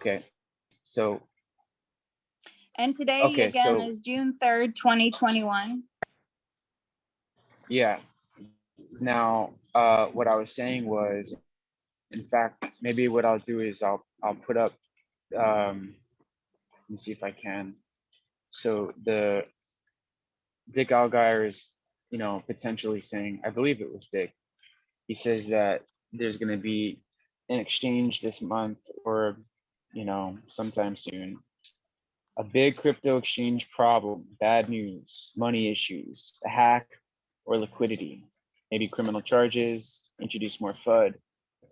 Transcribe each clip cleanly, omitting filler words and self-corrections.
Okay. So And today okay, again so is June 3rd, 2021. yeah. Now, what I was saying was, in fact, maybe what I'll do is I'll put up. Let me see if I can. So the Dick Algier is, potentially saying, I believe it was Dick. He says that there's going to be an exchange this month or, sometime soon. A big crypto exchange problem, bad news, money issues, a hack, or liquidity. Maybe criminal charges, introduce more FUD,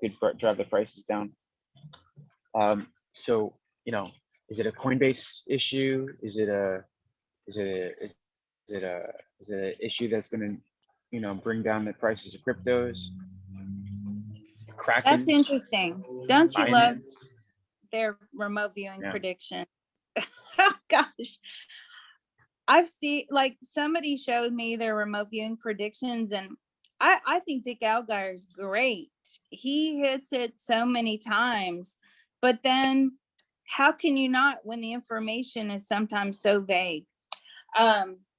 could drive the prices down. So, is it a Coinbase issue? Is it an issue that's going to, bring down the prices of cryptos? That's Kraken, interesting. Don't you love Binance. their remote viewing Yeah. prediction? Oh gosh. I've seen, like, somebody showed me their remote viewing predictions, and I think Dick Algier is great. He hits it so many times, but then how can you not when the information is sometimes so vague?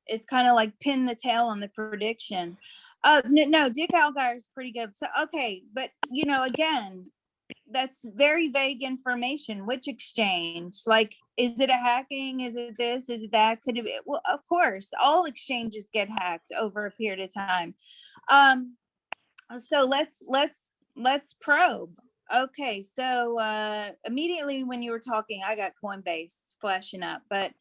It's kind of like pin the tail on the prediction. No, Dick Algier is pretty good. So okay, but again, that's very vague information. Which exchange? Like, is it a hacking? Is it this? Is it that? Could it be? Well, of course, all exchanges get hacked over a period of time. Um, so let's probe. Okay, so immediately when you were talking, I got Coinbase flashing up, but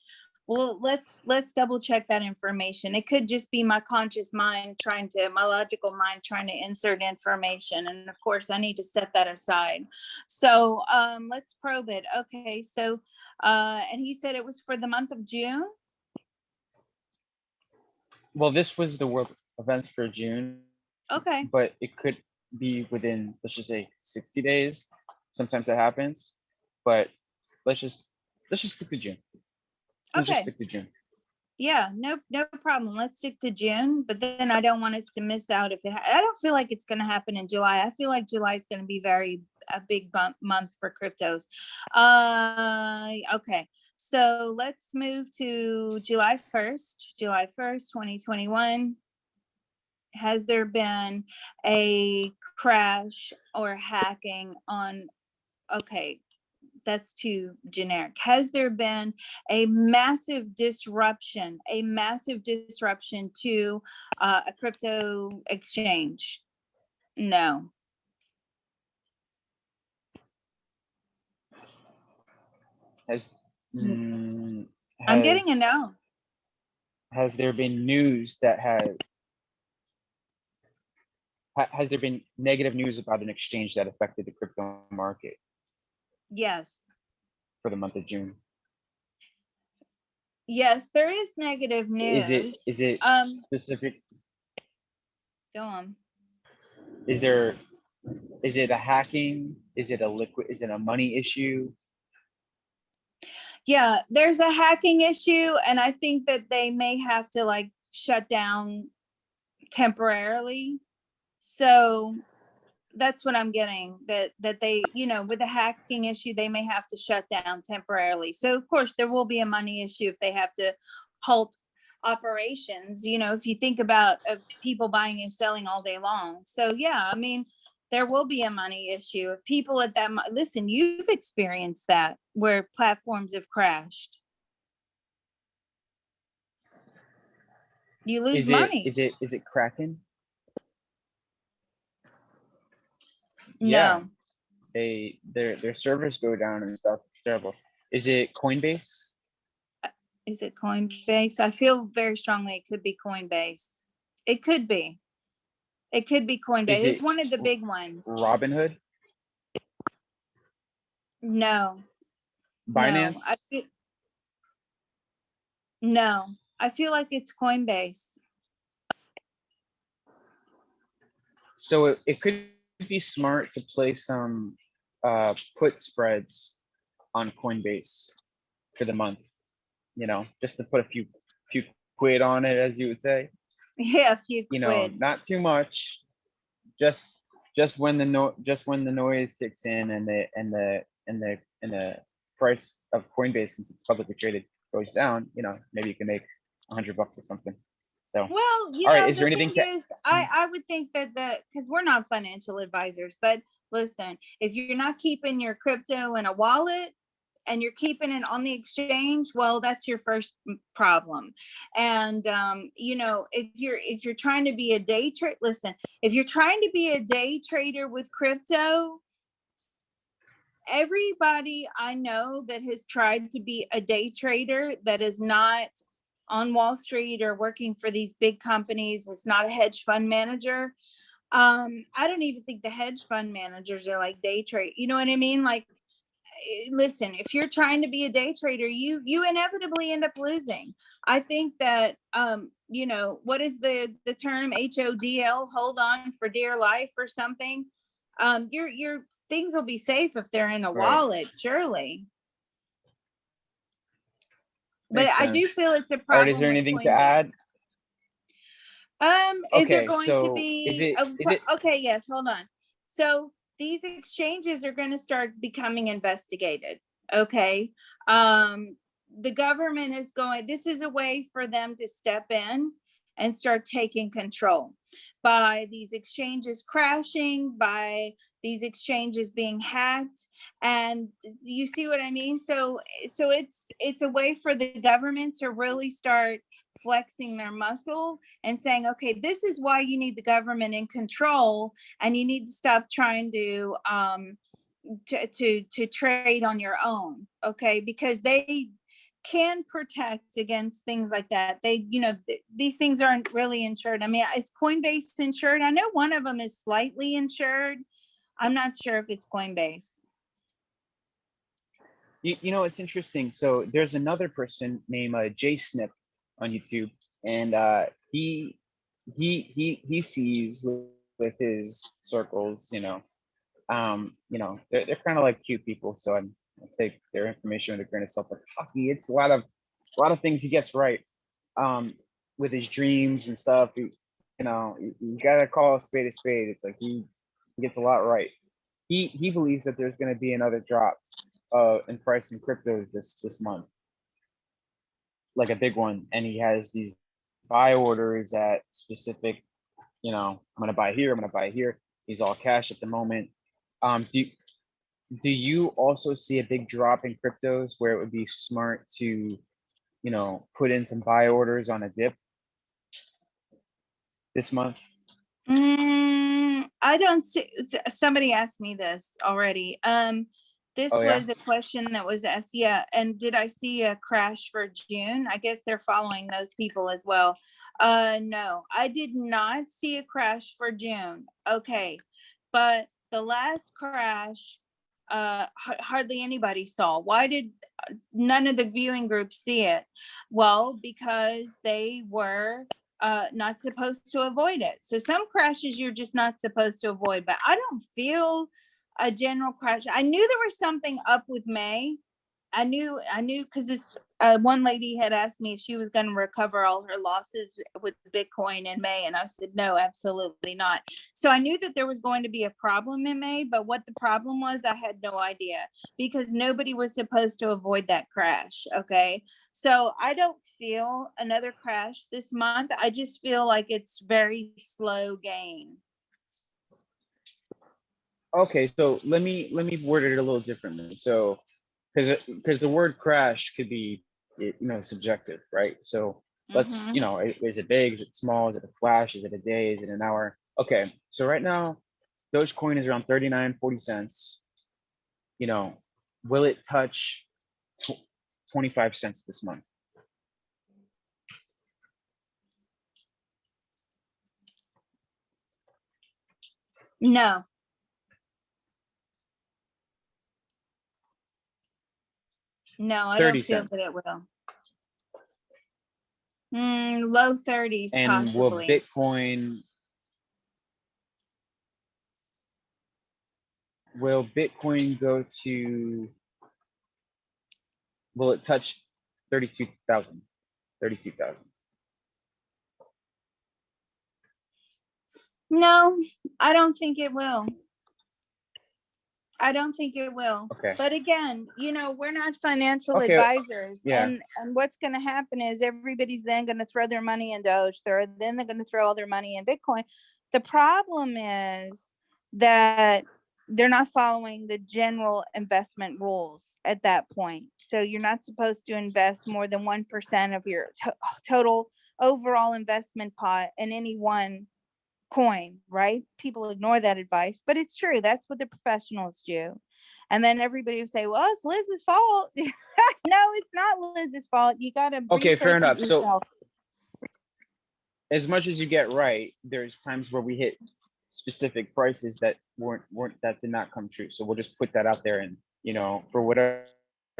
well, let's double check that information. It could just be my conscious mind my logical mind trying to insert information, and of course, I need to set that aside. So let's probe it. Okay, so and he said it was for the month of June. Well, this was the world events for June, Okay, but it could be within, let's just say, 60 days. Sometimes that happens, but let's just let's just stick to June. We'll just okay. stick to June. Yeah, no problem. Let's stick to June, but then I don't want us to miss out if I don't feel like it's going to happen in July. I feel like July is going to be a big month for cryptos. Okay. So let's move to July 1st. July 1st, 2021. Has there been a crash or hacking on, okay, that's too generic. Has there been a massive disruption to a crypto exchange? No. Has mm, I'm getting a has no. has there been news that has there been negative news about an exchange that affected the crypto market Yes. for the month of June? Yes, there is negative Is it news. is it Um, specific? Go on. Is there is it a hacking? Is it a liquid? Is it a money issue? Yeah, there's a hacking issue, and I think that they may have to like shut down temporarily. So that's what I'm getting, that they, with the hacking issue, they may have to shut down temporarily. So of course there will be a money issue if they have to halt operations. If you think about people buying and selling all day long. So yeah, I mean, there will be a money issue if people at that. Listen, you've experienced that where platforms have crashed. You lose Is it money. is it is it Kraken? Yeah, No. their servers go down and stuff. It's terrible. Is it Coinbase? Is it Coinbase? I feel very strongly it could be Coinbase. It could be. It could be Coinbase. Is It's it one of the big ones. Robinhood? No, no. Binance? No. I feel like it's Coinbase. So it could be smart to play some put spreads on Coinbase for the month, just to put a few quid on it, as you would say. Yeah, a few quid. Not too much, just just when the noise kicks in and the price of Coinbase, since it's publicly traded, goes down, you know, maybe you can make $100 or something. So, Well, all right, is there the anything thing to? is, I would think that because we're not financial advisors, but listen, if you're not keeping your crypto in a wallet and you're keeping it on the exchange, well, that's your first problem. And if you're trying to be a day trade, listen, if you're trying to be a day trader with crypto, everybody I know that has tried to be a day trader that is not on Wall Street or working for these big companies, it's not a hedge fund manager. I don't even think the hedge fund managers are like day trade. You know what I mean? Like, listen, if you're trying to be a day trader, you inevitably end up losing. I think that what is the term HODL, hold on for dear life or something. Your things will be safe if they're in a Right, wallet, surely. But makes I do sense. feel it's a All right, is problem there with anything to Coinbase. add? Is there Okay, going to so be okay, yes, hold on. So these exchanges are going to start becoming investigated. Okay. The government is going, this is a way for them to step in and start taking control by these exchanges crashing, by these exchanges being hacked. And you see what I mean? So it's a way for the government to really start flexing their muscle and saying, okay, this is why you need the government in control, and you need to stop trying to trade on your own. Okay, because they can protect against things like that. These things aren't really insured. I mean, is Coinbase insured? I know one of them is slightly insured. I'm not sure if it's Coinbase. you know, it's interesting. So there's another person named Jay Snip on YouTube, and he sees with his circles, they're kind of like cute people. So I take their information with a grain of salt. But Taki, it's a lot of things he gets right. Um, with his dreams and stuff, you gotta call a spade a spade. It's like he gets a lot right. He believes that there's going to be another drop in price in cryptos this month, like a big one, and he has these buy orders at specific. I'm going to buy here. I'm going to buy here. He's all cash at the moment. Do you also see a big drop in cryptos where it would be smart to, put in some buy orders on a dip this month? I don't see. Somebody asked me this already. This Oh yeah. was a question that was asked. Yeah, and did I see a crash for June? I guess they're following those people as well. No, I did not see a crash for June. Okay, but the last crash, hardly anybody saw. Why did none of the viewing groups see it? Well, because they were not supposed to avoid it. So some crashes you're just not supposed to avoid, but I don't feel a general crash. I knew there was something up with May. I knew because this one lady had asked me if she was going to recover all her losses with Bitcoin in May, and I said no, absolutely not. So I knew that there was going to be a problem in May, but what the problem was, I had no idea, because nobody was supposed to avoid that crash. Okay, so I don't feel another crash this month. I just feel like it's very slow gain. Okay, so let me word it a little differently. So, because the word crash could be, subjective, right? So let's, Mm-hmm. is it big? Is it small? Is it a flash? Is it a day? Is it an hour? Okay, so right now, Dogecoin is around 39.40 cents. You know, will it touch 25 cents this month? No, no, I don't 30 feel that it cents. will. Low 30s, And possibly. will Bitcoin go to, will it touch 32,000? 32,000. No, I don't think it will. I don't think it will. Okay. But again, we're not financial Okay. advisors. Yeah. And what's going to happen is everybody's then going to throw their money in Doge. Then they're going to throw all their money in Bitcoin. The problem is that they're not following the general investment rules at that point. So you're not supposed to invest more than 1% of your total overall investment pot in any one coin, right? People ignore that advice, but it's true. That's what the professionals do. And then everybody will say, well, it's Liz's fault. No, it's not Liz's fault. You got to Okay, fair research it enough. So yourself. as much as you get right, there's times where we hit specific prices that weren't that did not come true. So we'll just put that out there, and for whatever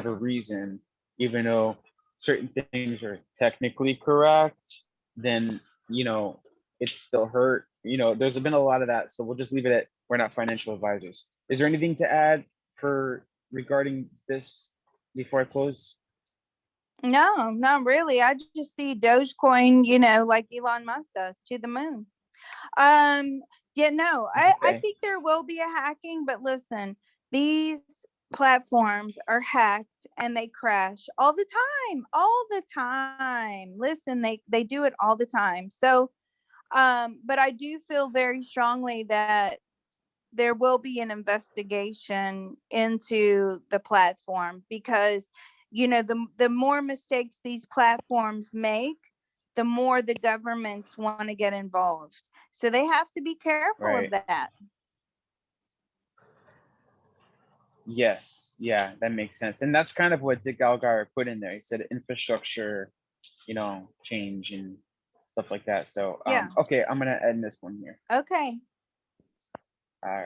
reason, even though certain things are technically correct, then it's still hurt. There's been a lot of that. So we'll just leave it at we're not financial advisors. Is there anything to add regarding this before I close? No, not really. I just see Dogecoin, like Elon Musk does, to the moon. Yeah, no, I Okay. think there will be a hacking, but listen, these platforms are hacked and they crash all the time. Listen, they do it all the time. So, but I do feel very strongly that there will be an investigation into the platform because the more mistakes these platforms make, the more the governments want to get involved, so they have to be careful of Right. that. Yes. Yeah, that makes sense. And that's kind of what Dick Algar put in there. He said infrastructure, change and stuff like that. So, Yeah. okay, I'm gonna end this one here. Okay. All right.